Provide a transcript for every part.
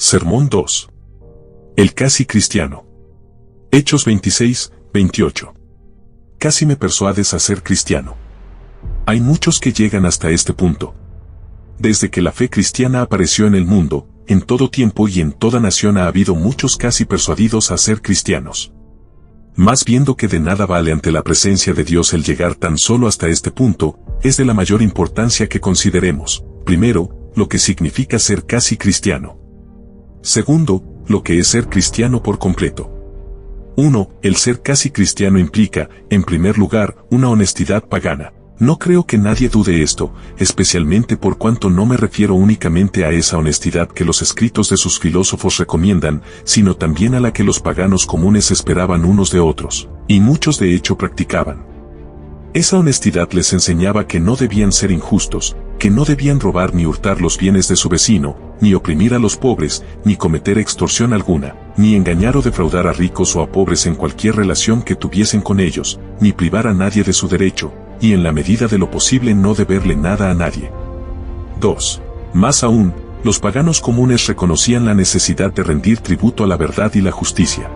Sermón 2. El casi cristiano. Hechos 26, 28. Casi me persuades a ser cristiano. Hay muchos que llegan hasta este punto. Desde que la fe cristiana apareció en el mundo, en todo tiempo y en toda nación ha habido muchos casi persuadidos a ser cristianos. Mas viendo que de nada vale ante la presencia de Dios el llegar tan solo hasta este punto, es de la mayor importancia que consideremos, primero, lo que significa ser casi cristiano. Segundo, lo que es ser cristiano por completo. 1. El ser casi cristiano implica, en primer lugar, una honestidad pagana. No creo que nadie dude esto, especialmente por cuanto no me refiero únicamente a esa honestidad que los escritos de sus filósofos recomiendan, sino también a la que los paganos comunes esperaban unos de otros, y muchos de hecho practicaban. Esa honestidad les enseñaba que no debían ser injustos, que no debían robar ni hurtar los bienes de su vecino, ni oprimir a los pobres, ni cometer extorsión alguna, ni engañar o defraudar a ricos o a pobres en cualquier relación que tuviesen con ellos, ni privar a nadie de su derecho, y en la medida de lo posible no deberle nada a nadie. 2. Más aún, los paganos comunes reconocían la necesidad de rendir tributo a la verdad y la justicia.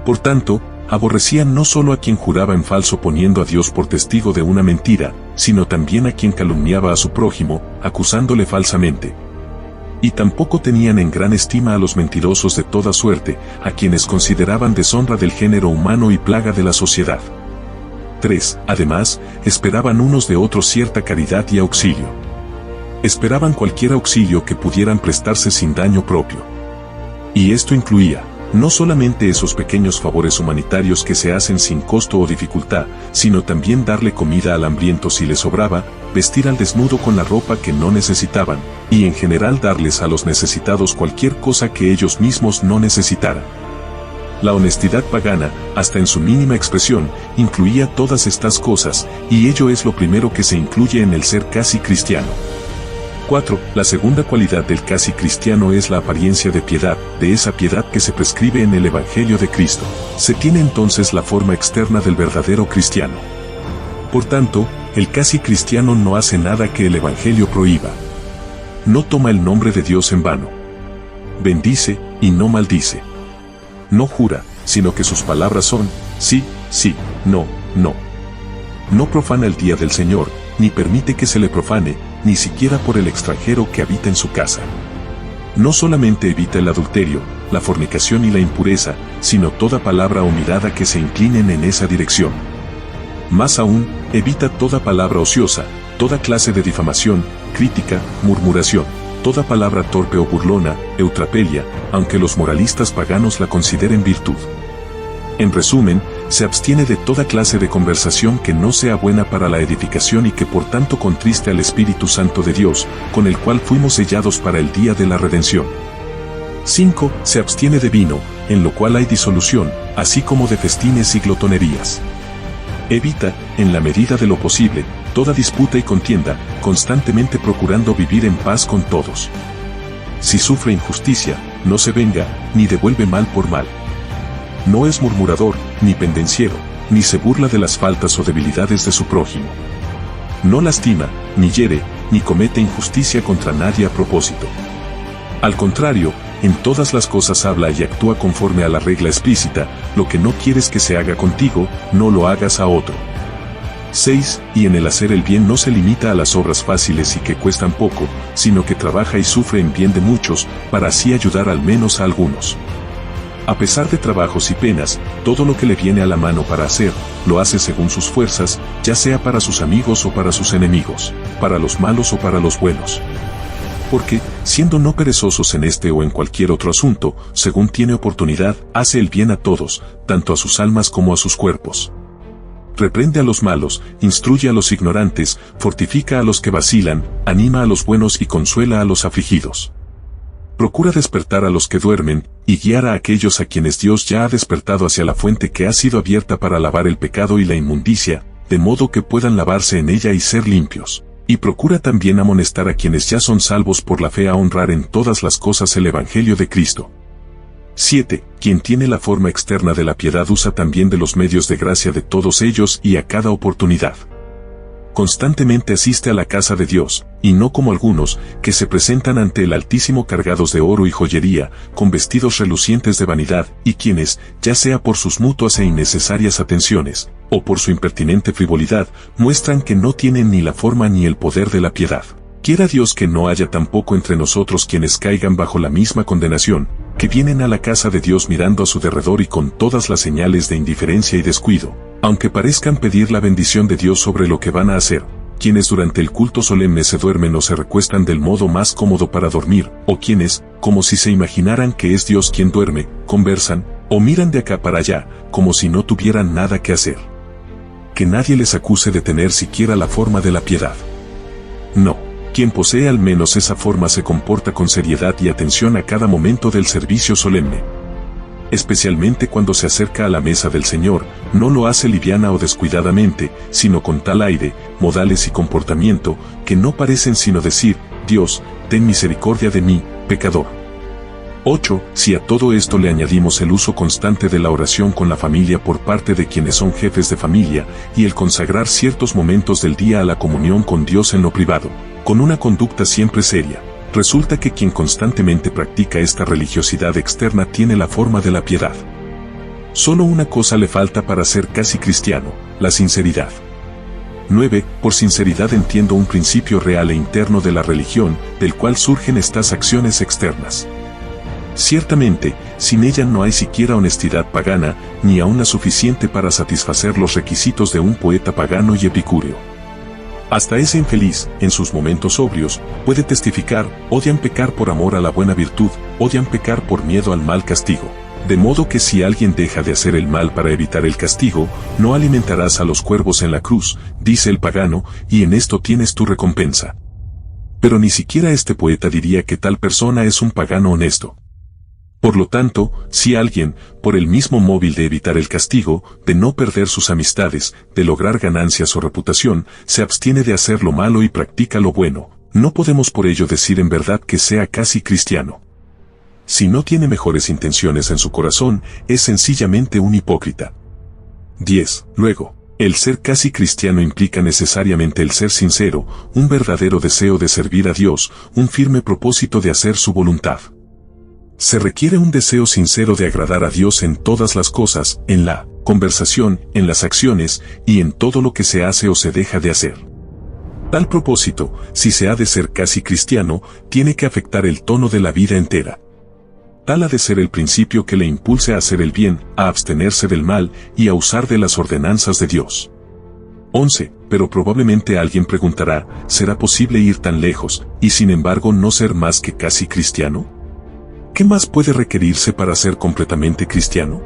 Por tanto, aborrecían no solo a quien juraba en falso poniendo a Dios por testigo de una mentira, sino también a quien calumniaba a su prójimo, acusándole falsamente. Y tampoco tenían en gran estima a los mentirosos de toda suerte, a quienes consideraban deshonra del género humano y plaga de la sociedad. 3. Además, esperaban unos de otros cierta caridad y auxilio. Esperaban cualquier auxilio que pudieran prestarse sin daño propio. Y esto incluía, no solamente esos pequeños favores humanitarios que se hacen sin costo o dificultad, sino también darle comida al hambriento si le sobraba, vestir al desnudo con la ropa que no necesitaban, y en general darles a los necesitados cualquier cosa que ellos mismos no necesitaran. La honestidad pagana, hasta en su mínima expresión, incluía todas estas cosas, y ello es lo primero que se incluye en el ser casi cristiano. 4. La segunda cualidad del casi cristiano es la apariencia de piedad, de esa piedad que se prescribe en el Evangelio de Cristo. Se tiene entonces la forma externa del verdadero cristiano. Por tanto, el casi cristiano no hace nada que el Evangelio prohíba. No toma el nombre de Dios en vano. Bendice, y no maldice. No jura, sino que sus palabras son, sí, sí, no, no. No profana el día del Señor, ni permite que se le profane, ni siquiera por el extranjero que habita en su casa. No solamente evita el adulterio, la fornicación y la impureza, sino toda palabra o mirada que se inclinen en esa dirección. Más aún, evita toda palabra ociosa, toda clase de difamación, crítica, murmuración, toda palabra torpe o burlona, eutrapelia, aunque los moralistas paganos la consideren virtud. En resumen, se abstiene de toda clase de conversación que no sea buena para la edificación y que por tanto contriste al Espíritu Santo de Dios, con el cual fuimos sellados para el día de la redención. 5. Se abstiene de vino, en lo cual hay disolución, así como de festines y glotonerías. Evita, en la medida de lo posible, toda disputa y contienda, constantemente procurando vivir en paz con todos. Si sufre injusticia, no se venga, ni devuelve mal por mal. No es murmurador, ni pendenciero, ni se burla de las faltas o debilidades de su prójimo. No lastima, ni hiere, ni comete injusticia contra nadie a propósito. Al contrario, en todas las cosas habla y actúa conforme a la regla explícita, lo que no quieres que se haga contigo, no lo hagas a otro. 6. Y en el hacer el bien no se limita a las obras fáciles y que cuestan poco, sino que trabaja y sufre en bien de muchos, para así ayudar al menos a algunos. A pesar de trabajos y penas, todo lo que le viene a la mano para hacer, lo hace según sus fuerzas, ya sea para sus amigos o para sus enemigos, para los malos o para los buenos. Porque, siendo no perezosos en este o en cualquier otro asunto, según tiene oportunidad, hace el bien a todos, tanto a sus almas como a sus cuerpos. Reprende a los malos, instruye a los ignorantes, fortifica a los que vacilan, anima a los buenos y consuela a los afligidos. Procura despertar a los que duermen, y guiar a aquellos a quienes Dios ya ha despertado hacia la fuente que ha sido abierta para lavar el pecado y la inmundicia, de modo que puedan lavarse en ella y ser limpios. Y procura también amonestar a quienes ya son salvos por la fe a honrar en todas las cosas el Evangelio de Cristo. 7. Quien tiene la forma externa de la piedad usa también de los medios de gracia de todos ellos y a cada oportunidad. Constantemente asiste a la casa de Dios, y no como algunos, que se presentan ante el Altísimo cargados de oro y joyería, con vestidos relucientes de vanidad, y quienes, ya sea por sus mutuas e innecesarias atenciones, o por su impertinente frivolidad, muestran que no tienen ni la forma ni el poder de la piedad. Quiera Dios que no haya tampoco entre nosotros quienes caigan bajo la misma condenación, que vienen a la casa de Dios mirando a su derredor y con todas las señales de indiferencia y descuido, aunque parezcan pedir la bendición de Dios sobre lo que van a hacer, quienes durante el culto solemne se duermen o se recuestan del modo más cómodo para dormir, o quienes, como si se imaginaran que es Dios quien duerme, conversan, o miran de acá para allá, como si no tuvieran nada que hacer. Que nadie les acuse de tener siquiera la forma de la piedad. No. Quien posee al menos esa forma se comporta con seriedad y atención a cada momento del servicio solemne. Especialmente cuando se acerca a la mesa del Señor, no lo hace liviana o descuidadamente, sino con tal aire, modales y comportamiento, que no parecen sino decir, Dios, ten misericordia de mí, pecador. 8. Si a todo esto le añadimos el uso constante de la oración con la familia por parte de quienes son jefes de familia, y el consagrar ciertos momentos del día a la comunión con Dios en lo privado, con una conducta siempre seria, resulta que quien constantemente practica esta religiosidad externa tiene la forma de la piedad. Solo una cosa le falta para ser casi cristiano, la sinceridad. 9. Por sinceridad entiendo un principio real e interno de la religión, del cual surgen estas acciones externas. Ciertamente, sin ella no hay siquiera honestidad pagana, ni aún la suficiente para satisfacer los requisitos de un poeta pagano y epicúreo. Hasta ese infeliz, en sus momentos sobrios, puede testificar, odian pecar por amor a la buena virtud, odian pecar por miedo al mal castigo. De modo que si alguien deja de hacer el mal para evitar el castigo, no alimentarás a los cuervos en la cruz, dice el pagano, y en esto tienes tu recompensa. Pero ni siquiera este poeta diría que tal persona es un pagano honesto. Por lo tanto, si alguien, por el mismo móvil de evitar el castigo, de no perder sus amistades, de lograr ganancias o reputación, se abstiene de hacer lo malo y practica lo bueno, no podemos por ello decir en verdad que sea casi cristiano. Si no tiene mejores intenciones en su corazón, es sencillamente un hipócrita. 10. Luego, el ser casi cristiano implica necesariamente el ser sincero, un verdadero deseo de servir a Dios, un firme propósito de hacer su voluntad. Se requiere un deseo sincero de agradar a Dios en todas las cosas, en la conversación, en las acciones, y en todo lo que se hace o se deja de hacer. Tal propósito, si se ha de ser casi cristiano, tiene que afectar el tono de la vida entera. Tal ha de ser el principio que le impulse a hacer el bien, a abstenerse del mal, y a usar de las ordenanzas de Dios. 11. Pero probablemente alguien preguntará, ¿será posible ir tan lejos, y sin embargo no ser más que casi cristiano? ¿Qué más puede requerirse para ser completamente cristiano?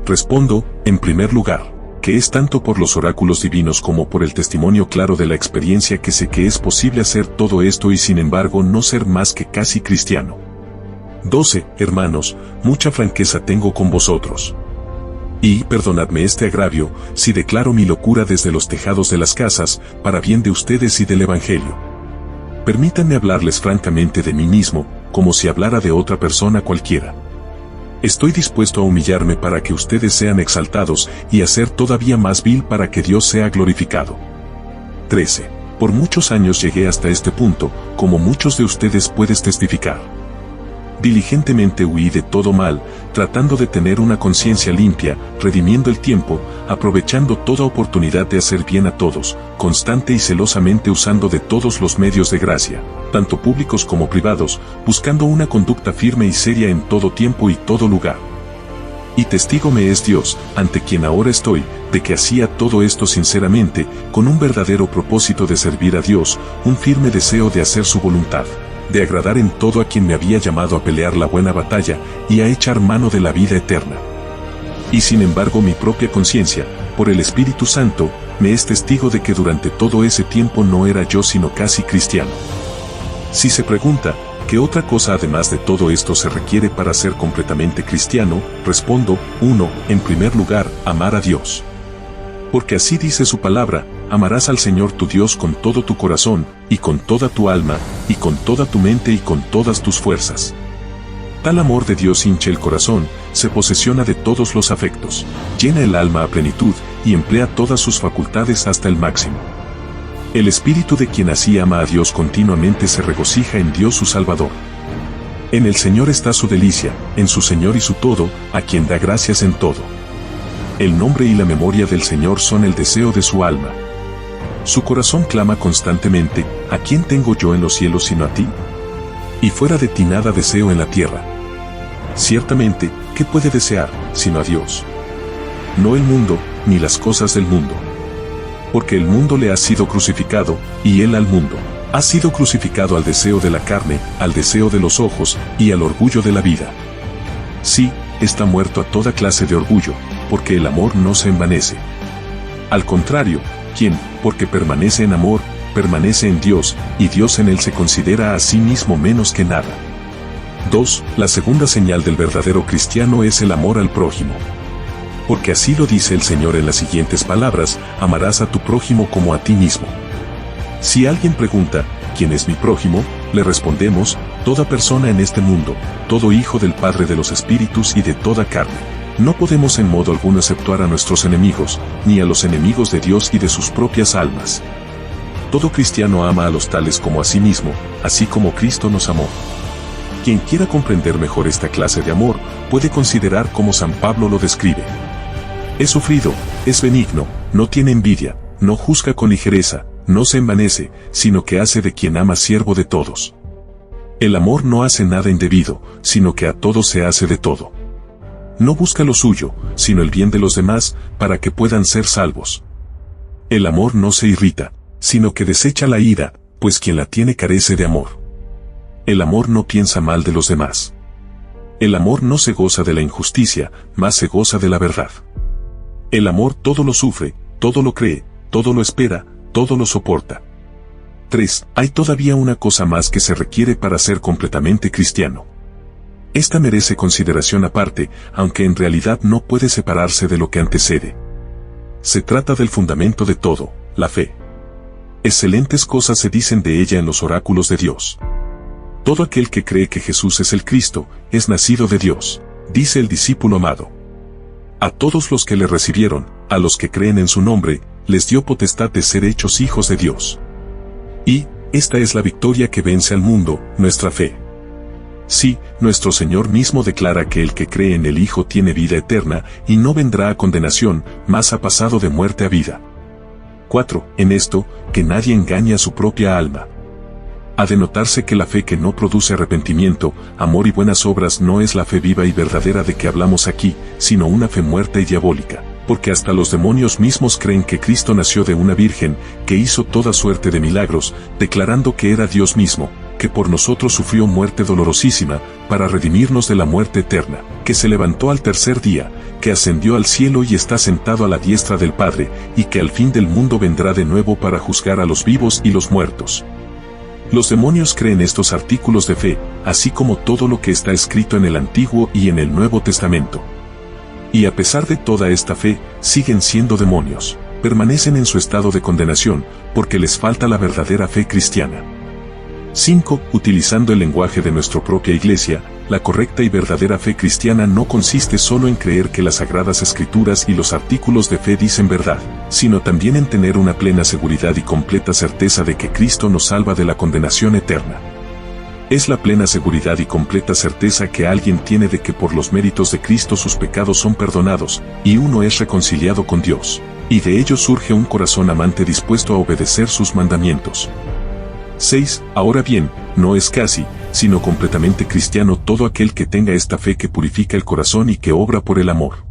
Respondo, en primer lugar, que es tanto por los oráculos divinos como por el testimonio claro de la experiencia que sé que es posible hacer todo esto y sin embargo no ser más que casi cristiano. 12. Hermanos, mucha franqueza tengo con vosotros. Y, perdonadme este agravio, si declaro mi locura desde los tejados de las casas, para bien de ustedes y del Evangelio. Permítanme hablarles francamente de mí mismo, como si hablara de otra persona cualquiera. Estoy dispuesto a humillarme para que ustedes sean exaltados y a ser todavía más vil para que Dios sea glorificado. 13. Por muchos años llegué hasta este punto, como muchos de ustedes puedes testificar. Diligentemente huí de todo mal, tratando de tener una conciencia limpia, redimiendo el tiempo, aprovechando toda oportunidad de hacer bien a todos, constante y celosamente usando de todos los medios de gracia, tanto públicos como privados, buscando una conducta firme y seria en todo tiempo y todo lugar. Y testigo me es Dios, ante quien ahora estoy, de que hacía todo esto sinceramente, con un verdadero propósito de servir a Dios, un firme deseo de hacer su voluntad, de agradar en todo a quien me había llamado a pelear la buena batalla y a echar mano de la vida eterna. Y sin embargo mi propia conciencia, por el Espíritu Santo, me es testigo de que durante todo ese tiempo no era yo sino casi cristiano. Si se pregunta, ¿qué otra cosa además de todo esto se requiere para ser completamente cristiano? Respondo, 1. En primer lugar, amar a Dios. Porque así dice su palabra, amarás al Señor tu Dios con todo tu corazón, y con toda tu alma, y con toda tu mente y con todas tus fuerzas. Tal amor de Dios hincha el corazón, se posesiona de todos los afectos, llena el alma a plenitud, y emplea todas sus facultades hasta el máximo. El espíritu de quien así ama a Dios continuamente se regocija en Dios su Salvador. En el Señor está su delicia, en su Señor y su todo, a quien da gracias en todo. El nombre y la memoria del Señor son el deseo de su alma. Su corazón clama constantemente, ¿a quién tengo yo en los cielos sino a ti? Y fuera de ti nada deseo en la tierra. Ciertamente, ¿qué puede desear, sino a Dios? No el mundo, ni las cosas del mundo. Porque el mundo le ha sido crucificado, y él al mundo. Ha sido crucificado al deseo de la carne, al deseo de los ojos, y al orgullo de la vida. Sí, está muerto a toda clase de orgullo, porque el amor no se envanece. Al contrario, quien, porque permanece en amor, permanece en Dios, y Dios en él se considera a sí mismo menos que nada. 2. La segunda señal del verdadero cristiano es el amor al prójimo. Porque así lo dice el Señor en las siguientes palabras, amarás a tu prójimo como a ti mismo. Si alguien pregunta, ¿quién es mi prójimo?, le respondemos, toda persona en este mundo, todo hijo del Padre de los Espíritus y de toda carne. No podemos en modo alguno exceptuar a nuestros enemigos, ni a los enemigos de Dios y de sus propias almas. Todo cristiano ama a los tales como a sí mismo, así como Cristo nos amó. Quien quiera comprender mejor esta clase de amor, puede considerar cómo San Pablo lo describe. Es sufrido, es benigno, no tiene envidia, no juzga con ligereza, no se envanece, sino que hace de quien ama siervo de todos. El amor no hace nada indebido, sino que a todos se hace de todo. No busca lo suyo, sino el bien de los demás, para que puedan ser salvos. El amor no se irrita, sino que desecha la ira, pues quien la tiene carece de amor. El amor no piensa mal de los demás. El amor no se goza de la injusticia, mas se goza de la verdad. El amor todo lo sufre, todo lo cree, todo lo espera, todo lo soporta. 3. Hay todavía una cosa más que se requiere para ser completamente cristiano. Esta merece consideración aparte, aunque en realidad no puede separarse de lo que antecede. Se trata del fundamento de todo, la fe. Excelentes cosas se dicen de ella en los oráculos de Dios. Todo aquel que cree que Jesús es el Cristo, es nacido de Dios, dice el discípulo amado. A todos los que le recibieron, a los que creen en su nombre, les dio potestad de ser hechos hijos de Dios. Y, esta es la victoria que vence al mundo, nuestra fe. Sí, nuestro Señor mismo declara que el que cree en el Hijo tiene vida eterna, y no vendrá a condenación, mas ha pasado de muerte a vida. 4. En esto, que nadie engañe a su propia alma. Ha de notarse que la fe que no produce arrepentimiento, amor y buenas obras no es la fe viva y verdadera de que hablamos aquí, sino una fe muerta y diabólica, porque hasta los demonios mismos creen que Cristo nació de una virgen, que hizo toda suerte de milagros, declarando que era Dios mismo, que por nosotros sufrió muerte dolorosísima, para redimirnos de la muerte eterna, que se levantó al tercer día, que ascendió al cielo y está sentado a la diestra del Padre, y que al fin del mundo vendrá de nuevo para juzgar a los vivos y los muertos. Los demonios creen estos artículos de fe, así como todo lo que está escrito en el Antiguo y en el Nuevo Testamento. Y a pesar de toda esta fe, siguen siendo demonios, permanecen en su estado de condenación, porque les falta la verdadera fe cristiana. 5. Utilizando el lenguaje de nuestra propia Iglesia, la correcta y verdadera fe cristiana no consiste solo en creer que las Sagradas Escrituras y los artículos de fe dicen verdad, sino también en tener una plena seguridad y completa certeza de que Cristo nos salva de la condenación eterna. Es la plena seguridad y completa certeza que alguien tiene de que por los méritos de Cristo sus pecados son perdonados, y uno es reconciliado con Dios, y de ello surge un corazón amante dispuesto a obedecer sus mandamientos. 6. Ahora bien, no es casi, sino completamente cristiano todo aquel que tenga esta fe que purifica el corazón y que obra por el amor.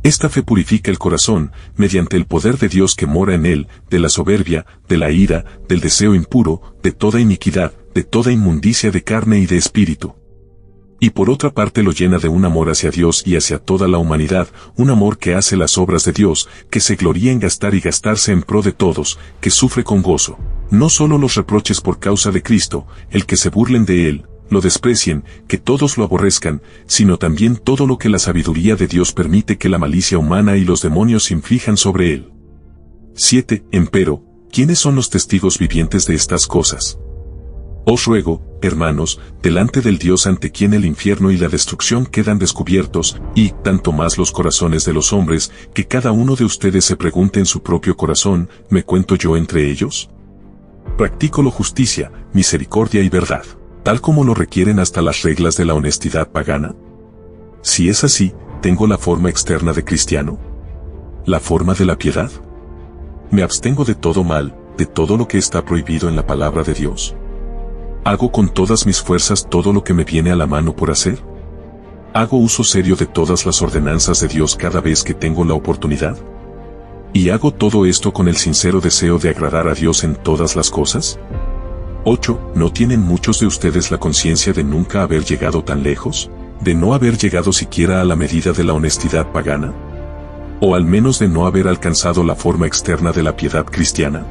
Esta fe purifica el corazón, mediante el poder de Dios que mora en él, de la soberbia, de la ira, del deseo impuro, de toda iniquidad, de toda inmundicia de carne y de espíritu. Y por otra parte lo llena de un amor hacia Dios y hacia toda la humanidad, un amor que hace las obras de Dios, que se gloría en gastar y gastarse en pro de todos, que sufre con gozo, no solo los reproches por causa de Cristo, el que se burlen de él, lo desprecien, que todos lo aborrezcan, sino también todo lo que la sabiduría de Dios permite que la malicia humana y los demonios inflijan sobre él. 7. Empero, ¿quiénes son los testigos vivientes de estas cosas? Os ruego, hermanos, delante del Dios ante quien el infierno y la destrucción quedan descubiertos, y tanto más los corazones de los hombres, que cada uno de ustedes se pregunte en su propio corazón, ¿me cuento yo entre ellos? ¿Practico la justicia, misericordia y verdad, tal como lo requieren hasta las reglas de la honestidad pagana? Si es así, ¿tengo la forma externa de cristiano? ¿La forma de la piedad? ¿Me abstengo de todo mal, de todo lo que está prohibido en la palabra de Dios? ¿Hago con todas mis fuerzas todo lo que me viene a la mano por hacer? ¿Hago uso serio de todas las ordenanzas de Dios cada vez que tengo la oportunidad? ¿Y hago todo esto con el sincero deseo de agradar a Dios en todas las cosas? 8. ¿No tienen muchos de ustedes la conciencia de nunca haber llegado tan lejos? ¿De no haber llegado siquiera a la medida de la honestidad pagana? ¿O al menos de no haber alcanzado la forma externa de la piedad cristiana?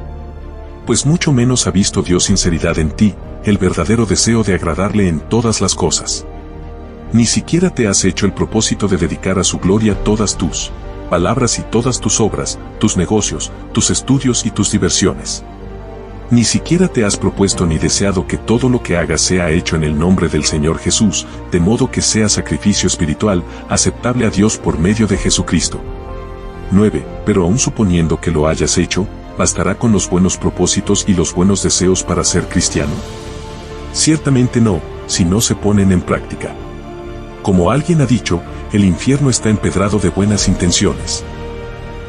Pues mucho menos ha visto Dios sinceridad en ti, el verdadero deseo de agradarle en todas las cosas. Ni siquiera te has hecho el propósito de dedicar a su gloria todas tus palabras y todas tus obras, tus negocios, tus estudios y tus diversiones. Ni siquiera te has propuesto ni deseado que todo lo que hagas sea hecho en el nombre del Señor Jesús, de modo que sea sacrificio espiritual, aceptable a Dios por medio de Jesucristo. 9. Pero aun suponiendo que lo hayas hecho, ¿bastará con los buenos propósitos y los buenos deseos para ser cristiano? Ciertamente no, si no se ponen en práctica. Como alguien ha dicho, el infierno está empedrado de buenas intenciones.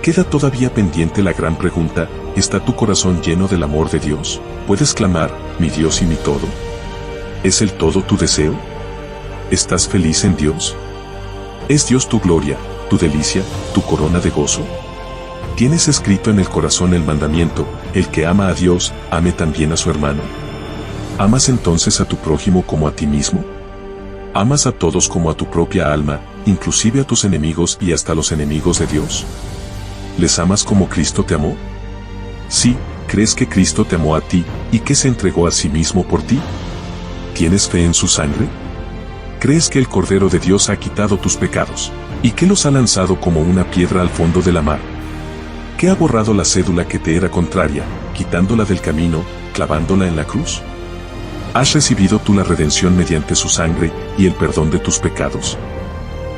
Queda todavía pendiente la gran pregunta, ¿está tu corazón lleno del amor de Dios? ¿Puedes clamar, mi Dios y mi todo? ¿Es el todo tu deseo? ¿Estás feliz en Dios? ¿Es Dios tu gloria, tu delicia, tu corona de gozo? ¿Tienes escrito en el corazón el mandamiento, el que ama a Dios, ame también a su hermano? ¿Amas entonces a tu prójimo como a ti mismo? ¿Amas a todos como a tu propia alma, inclusive a tus enemigos y hasta los enemigos de Dios? ¿Les amas como Cristo te amó? Sí, ¿crees que Cristo te amó a ti, y que se entregó a sí mismo por ti? ¿Tienes fe en su sangre? ¿Crees que el Cordero de Dios ha quitado tus pecados, y que los ha lanzado como una piedra al fondo de la mar? ¿Que ha borrado la cédula que te era contraria, quitándola del camino, clavándola en la cruz? ¿Has recibido tú la redención mediante su sangre, y el perdón de tus pecados?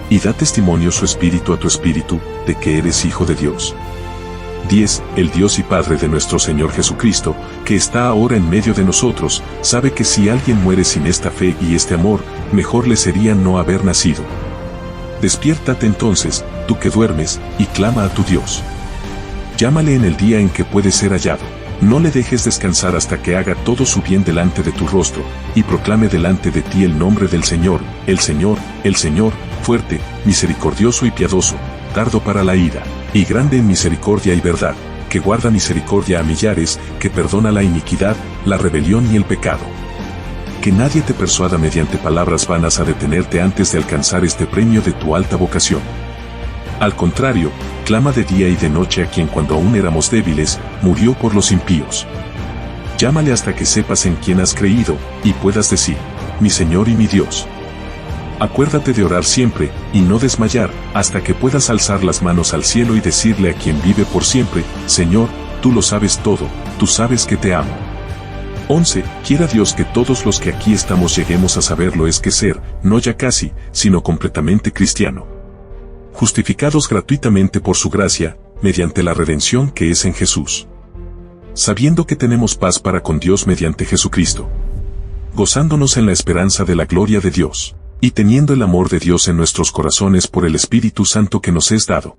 Y da testimonio su espíritu a tu espíritu, de que eres hijo de Dios. 10. El Dios y Padre de nuestro Señor Jesucristo, que está ahora en medio de nosotros, sabe que si alguien muere sin esta fe y este amor, mejor le sería no haber nacido. Despiértate entonces, tú que duermes, y clama a tu Dios. Llámale en el día en que puede ser hallado. No le dejes descansar hasta que haga todo su bien delante de tu rostro, y proclame delante de ti el nombre del Señor, el Señor, el Señor, fuerte, misericordioso y piadoso, tardo para la ira, y grande en misericordia y verdad, que guarda misericordia a millares, que perdona la iniquidad, la rebelión y el pecado. Que nadie te persuada mediante palabras vanas a detenerte antes de alcanzar este premio de tu alta vocación. Al contrario, clama de día y de noche a quien cuando aún éramos débiles, murió por los impíos. Llámale hasta que sepas en quién has creído, y puedas decir, mi Señor y mi Dios. Acuérdate de orar siempre, y no desmayar, hasta que puedas alzar las manos al cielo y decirle a quien vive por siempre, Señor, tú lo sabes todo, tú sabes que te amo. 11. Quiera Dios que todos los que aquí estamos lleguemos a saber lo es que ser, no ya casi, sino completamente cristiano. Justificados gratuitamente por su gracia, mediante la redención que es en Jesús. Sabiendo que tenemos paz para con Dios mediante Jesucristo. Gozándonos en la esperanza de la gloria de Dios, y teniendo el amor de Dios en nuestros corazones por el Espíritu Santo que nos es dado.